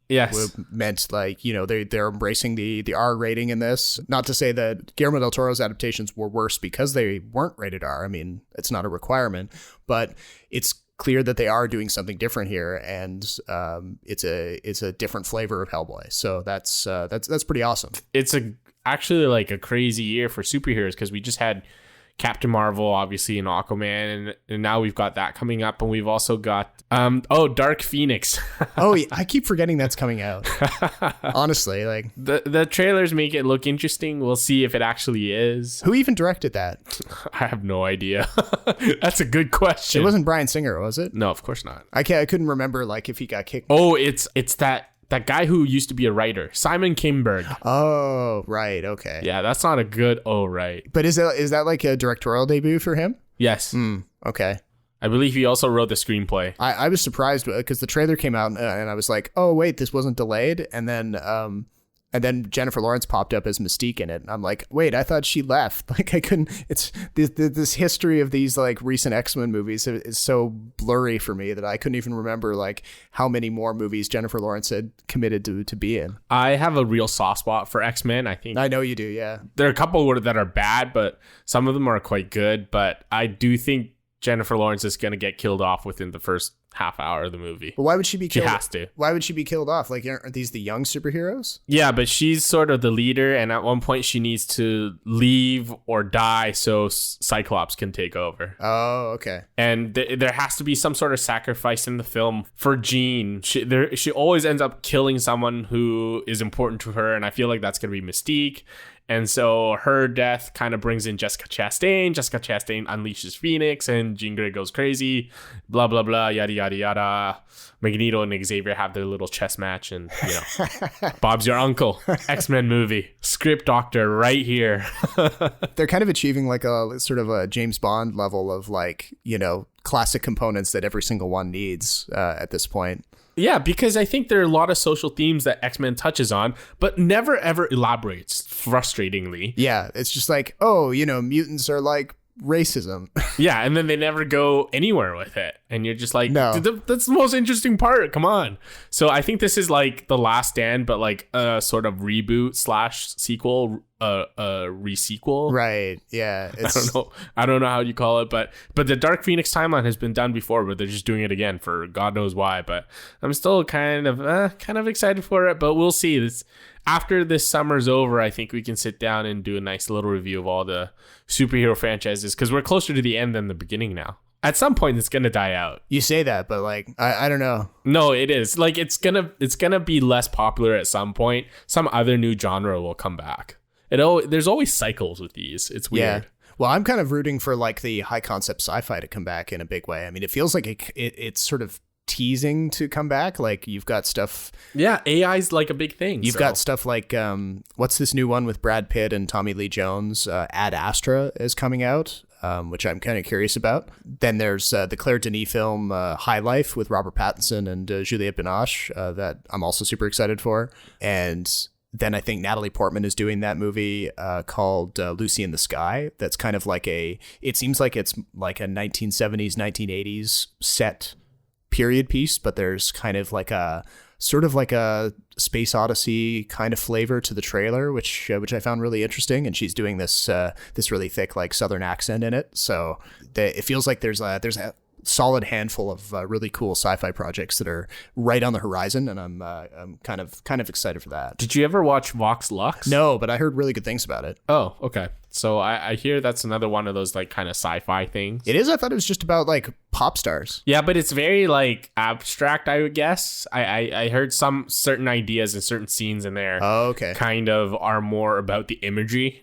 [SPEAKER 2] yes,
[SPEAKER 1] meant like, they're embracing the R rating in this. Not to say that Guillermo del Toro's adaptations were worse because they weren't rated R. I mean, it's not a requirement. But it's clear that they are doing something different here, and it's a different flavor of Hellboy. So that's pretty awesome.
[SPEAKER 2] It's actually like a crazy year for superheroes, because we just had Captain Marvel, obviously, and Aquaman, and now we've got that coming up, and we've also got Dark Phoenix.
[SPEAKER 1] Oh, yeah, I keep forgetting that's coming out. Honestly, like
[SPEAKER 2] the trailers make it look interesting. We'll see if it actually is.
[SPEAKER 1] Who even directed that?
[SPEAKER 2] I have no idea. That's a good question.
[SPEAKER 1] It wasn't Bryan Singer, was it?
[SPEAKER 2] No, of course not.
[SPEAKER 1] I couldn't remember like if he got kicked.
[SPEAKER 2] Oh, it's that guy who used to be a writer, Simon Kinberg.
[SPEAKER 1] Oh, right. Okay.
[SPEAKER 2] Yeah, that's not a good. Oh, right.
[SPEAKER 1] But is that like a directorial debut for him?
[SPEAKER 2] Yes.
[SPEAKER 1] Okay.
[SPEAKER 2] I believe he also wrote the screenplay.
[SPEAKER 1] I was surprised because the trailer came out and I was like, oh, wait, this wasn't delayed. And then Jennifer Lawrence popped up as Mystique in it. And I'm like, wait, I thought she left. Like, I couldn't. It's this history of these like recent X-Men movies is so blurry for me that I couldn't even remember like how many more movies Jennifer Lawrence had committed to be in.
[SPEAKER 2] I have a real soft spot for X-Men, I think.
[SPEAKER 1] I know you do, yeah.
[SPEAKER 2] There are a couple that are bad, but some of them are quite good. But I do think Jennifer Lawrence is going to get killed off within the first half hour of the movie.
[SPEAKER 1] But why would she be killed?
[SPEAKER 2] She has to.
[SPEAKER 1] Why would she be killed off? Like, aren't these the young superheroes?
[SPEAKER 2] Yeah, but she's sort of the leader, and at one point she needs to leave or die so Cyclops can take over.
[SPEAKER 1] Oh, okay.
[SPEAKER 2] And there has to be some sort of sacrifice in the film for Jean. She always ends up killing someone who is important to her, and I feel like that's going to be Mystique. And so her death kind of brings in Jessica Chastain. Jessica Chastain unleashes Phoenix, and Jean Grey goes crazy. Blah, blah, blah, yada, yada, yada. Magneto and Xavier have their little chess match, and, you know, Bob's your uncle. X-Men movie. Script doctor right here.
[SPEAKER 1] They're kind of achieving like a sort of a James Bond level of like, you know, classic components that every single one needs at this point.
[SPEAKER 2] Yeah, because I think there are a lot of social themes that X-Men touches on, but never ever elaborates, frustratingly.
[SPEAKER 1] Yeah, it's just like, oh, you know, mutants are like racism.
[SPEAKER 2] Yeah, and then they never go anywhere with it. And you're just like,
[SPEAKER 1] no,
[SPEAKER 2] that's the most interesting part. Come on. So I think this is like The Last Stand, but like a sort of reboot / sequel, re-sequel.
[SPEAKER 1] Right. Yeah.
[SPEAKER 2] I don't know how you call it, but the Dark Phoenix timeline has been done before, but they're just doing it again for God knows why. But I'm still kind of excited for it, but we'll see. After this summer's over, I think we can sit down and do a nice little review of all the superhero franchises, because we're closer to the end than the beginning now. At some point, it's gonna die out.
[SPEAKER 1] You say that, but like, I don't know.
[SPEAKER 2] No, it is. Like, it's gonna be less popular at some point. Some other new genre will come back. There's always cycles with these. It's weird.
[SPEAKER 1] Yeah. Well, I'm kind of rooting for like the high concept sci-fi to come back in a big way. I mean, it feels like it's sort of teasing to come back. Like, you've got stuff.
[SPEAKER 2] Yeah, AI's like a big thing.
[SPEAKER 1] You've got stuff like what's this new one with Brad Pitt and Tommy Lee Jones? Ad Astra is coming out, which I'm kind of curious about. Then there's the Claire Denis film High Life with Robert Pattinson and Juliette Binoche that I'm also super excited for. And then I think Natalie Portman is doing that movie called Lucy in the Sky. That's kind of like it seems like it's like a 1970s, 1980s set period piece, but there's kind of like a sort of like a Space Odyssey kind of flavor to the trailer, which I found really interesting. And she's doing this really thick like Southern accent in it, so it feels like there's a solid handful of really cool sci-fi projects that are right on the horizon, and I'm kind of excited for that.
[SPEAKER 2] Did you ever watch Vox Lux?
[SPEAKER 1] No, but I heard really good things about it.
[SPEAKER 2] Oh, okay. So I hear that's another one of those like kind of sci-fi things.
[SPEAKER 1] It is. I thought it was just about like pop stars.
[SPEAKER 2] Yeah, but it's very like abstract, I would guess. I heard some certain ideas and certain scenes in there.
[SPEAKER 1] Oh, okay.
[SPEAKER 2] Kind of are more about the imagery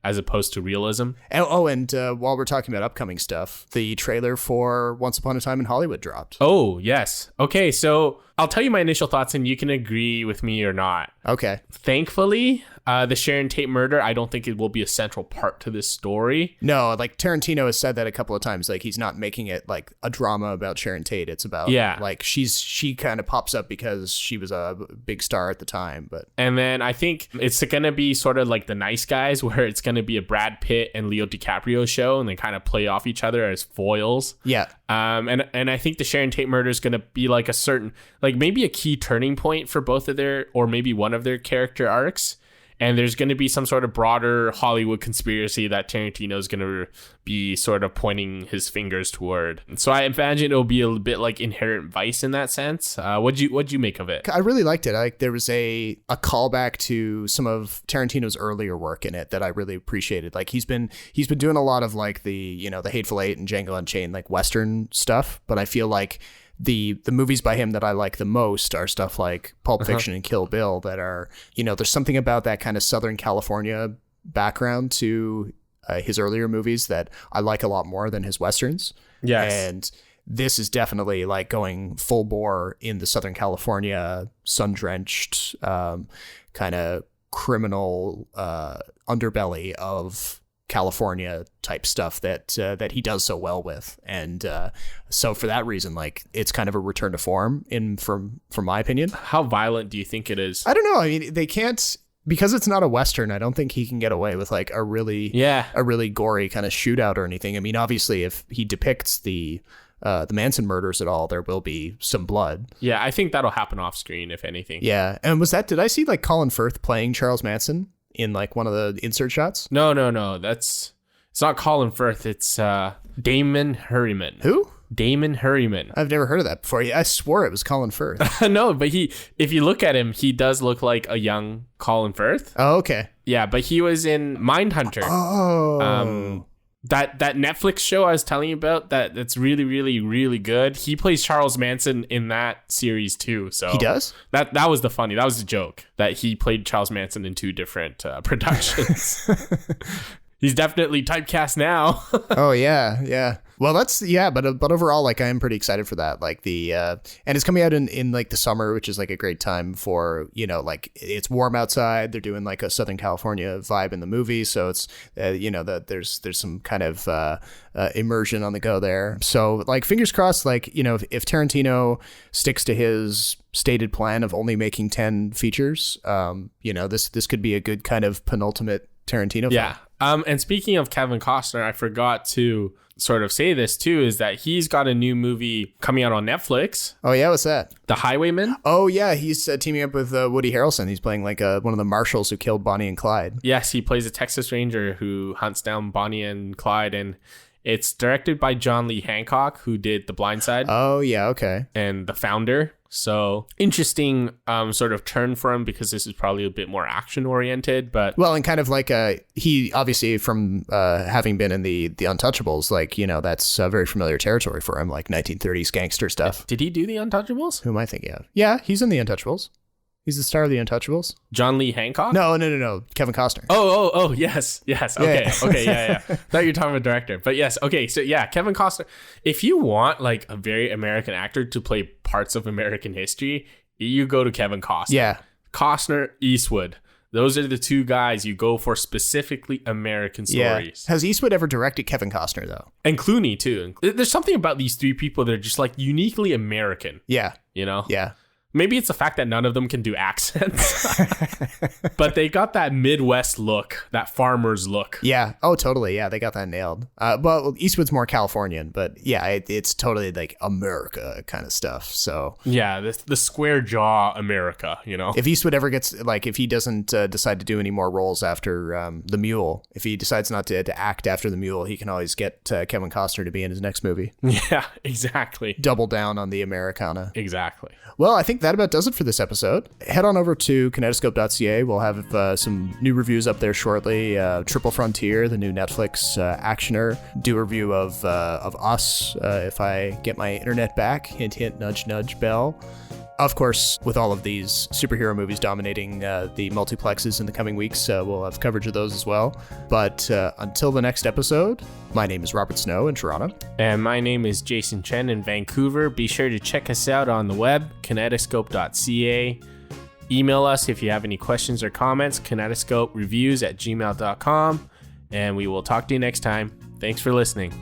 [SPEAKER 2] as opposed to realism.
[SPEAKER 1] And while we're talking about upcoming stuff, the trailer for Once Upon a Time in Hollywood dropped.
[SPEAKER 2] Oh, yes. Okay, so I'll tell you my initial thoughts and you can agree with me or not.
[SPEAKER 1] Okay.
[SPEAKER 2] Thankfully, the Sharon Tate murder, I don't think it will be a central part to this story.
[SPEAKER 1] No, like Tarantino has said that a couple of times. Like, he's not making it like a drama about Sharon Tate. It's about like she kind of pops up because she was a big star at the time.
[SPEAKER 2] And then I think it's going to be sort of like The Nice Guys, where it's going to be a Brad Pitt and Leo DiCaprio show, and they kind of play off each other as foils.
[SPEAKER 1] Yeah.
[SPEAKER 2] And I think the Sharon Tate murder is going to be like a certain, like maybe a key turning point for both of their, or maybe one of their character arcs. And there's going to be some sort of broader Hollywood conspiracy that Tarantino is going to be sort of pointing his fingers toward. So I imagine it'll be a bit like Inherent Vice in that sense. What'd you make of it?
[SPEAKER 1] I really liked it. Like, there was a callback to some of Tarantino's earlier work in it that I really appreciated. Like, he's been doing a lot of like the Hateful Eight and Django Unchained, like Western stuff. But I feel like the movies by him that I like the most are stuff like Pulp Fiction and Kill Bill that are, there's something about that kind of Southern California background to his earlier movies that I like a lot more than his Westerns.
[SPEAKER 2] Yes.
[SPEAKER 1] And this is definitely like going full bore in the Southern California sun-drenched kind of criminal underbelly of California type stuff that he does so well with. And so for that reason, like, it's kind of a return to form from my opinion.
[SPEAKER 2] How violent do you think it is?
[SPEAKER 1] I don't know. I mean, they can't, because it's not a Western. I don't think he can get away with like a really gory kind of shootout or anything. I mean, obviously if he depicts the Manson murders at all, there will be some blood. Yeah,
[SPEAKER 2] I think that'll happen off screen, if anything.
[SPEAKER 1] Yeah. And did I see like Colin Firth playing Charles Manson in like one of the insert shots?
[SPEAKER 2] No. It's not Colin Firth. It's Damon Herriman.
[SPEAKER 1] Who?
[SPEAKER 2] Damon Herriman.
[SPEAKER 1] I've never heard of that before. I swore it was Colin Firth.
[SPEAKER 2] No, but if you look at him, he does look like a young Colin Firth.
[SPEAKER 1] Oh, okay.
[SPEAKER 2] Yeah, but he was in Mindhunter.
[SPEAKER 1] Oh.
[SPEAKER 2] That Netflix show I was telling you about, that's really, really, really good. He plays Charles Manson in that series too. So
[SPEAKER 1] He does?
[SPEAKER 2] That was the joke, that he played Charles Manson in 2 different productions. He's definitely typecast now.
[SPEAKER 1] Oh yeah. Well, but overall, like I am pretty excited for that. Like and it's coming out in like the summer, which is like a great time for, like it's warm outside. They're doing like a Southern California vibe in the movie, so it's there's some kind of immersion on the go there. So like fingers crossed, like if Tarantino sticks to his stated plan of only making 10 features, this could be a good kind of penultimate Tarantino film.
[SPEAKER 2] Yeah. And speaking of Kevin Costner, I forgot to sort of say this too, is that he's got a new movie coming out on Netflix.
[SPEAKER 1] Oh yeah, what's that?
[SPEAKER 2] The Highwayman.
[SPEAKER 1] Oh yeah, he's teaming up with Woody Harrelson. He's playing like one of the marshals who killed Bonnie and Clyde.
[SPEAKER 2] Yes, he plays a Texas Ranger who hunts down Bonnie and Clyde, and it's directed by John Lee Hancock, who did The Blind Side.
[SPEAKER 1] Oh yeah, okay.
[SPEAKER 2] And The Founder. So interesting sort of turn for him, because this is probably a bit more action oriented, but
[SPEAKER 1] well, and kind of like he obviously from having been in the Untouchables, like that's very familiar territory for him, like 1930s gangster stuff.
[SPEAKER 2] Did he do The Untouchables?
[SPEAKER 1] Who am I thinking of? Yeah, he's in The Untouchables. He's the star of The Untouchables.
[SPEAKER 2] John Lee Hancock?
[SPEAKER 1] No. Kevin Costner.
[SPEAKER 2] Oh, yes. Okay,
[SPEAKER 1] Yeah.
[SPEAKER 2] okay, yeah. Thought you were talking about director, but yes, okay. So yeah, Kevin Costner. If you want like a very American actor to play parts of American history, you go to Kevin Costner.
[SPEAKER 1] Yeah.
[SPEAKER 2] Costner, Eastwood. Those are the 2 guys you go for, specifically American stories.
[SPEAKER 1] Yeah. Has Eastwood ever directed Kevin Costner though?
[SPEAKER 2] And Clooney too. There's something about these 3 people that are just like uniquely American.
[SPEAKER 1] Yeah.
[SPEAKER 2] Yeah. Maybe it's the fact that none of them can do accents, but they got that Midwest look, that farmer's look.
[SPEAKER 1] Yeah. Oh, totally. Yeah, they got that nailed. Well, Eastwood's more Californian, but yeah, it's totally like America kind of stuff. So
[SPEAKER 2] yeah, the square jaw America,
[SPEAKER 1] If Eastwood ever gets if he doesn't decide to do any more roles after The Mule, if he decides not to act after The Mule, he can always get Kevin Costner to be in his next movie.
[SPEAKER 2] Yeah, exactly.
[SPEAKER 1] Double down on the Americana.
[SPEAKER 2] Exactly.
[SPEAKER 1] Well, I think that about does it for this episode. Head on over to kinetoscope.ca. We'll have some new reviews up there shortly. Triple Frontier, the new Netflix actioner. Do a review of Us if I get my internet back. Hint, hint, nudge, nudge, bell. Of course, with all of these superhero movies dominating the multiplexes in the coming weeks, we'll have coverage of those as well. But until the next episode, my name is Robert Snow in Toronto.
[SPEAKER 2] And my name is Jason Chen in Vancouver. Be sure to check us out on the web, kinetoscope.ca. Email us if you have any questions or comments, kinetoscopereviews@gmail.com. And we will talk to you next time. Thanks for listening.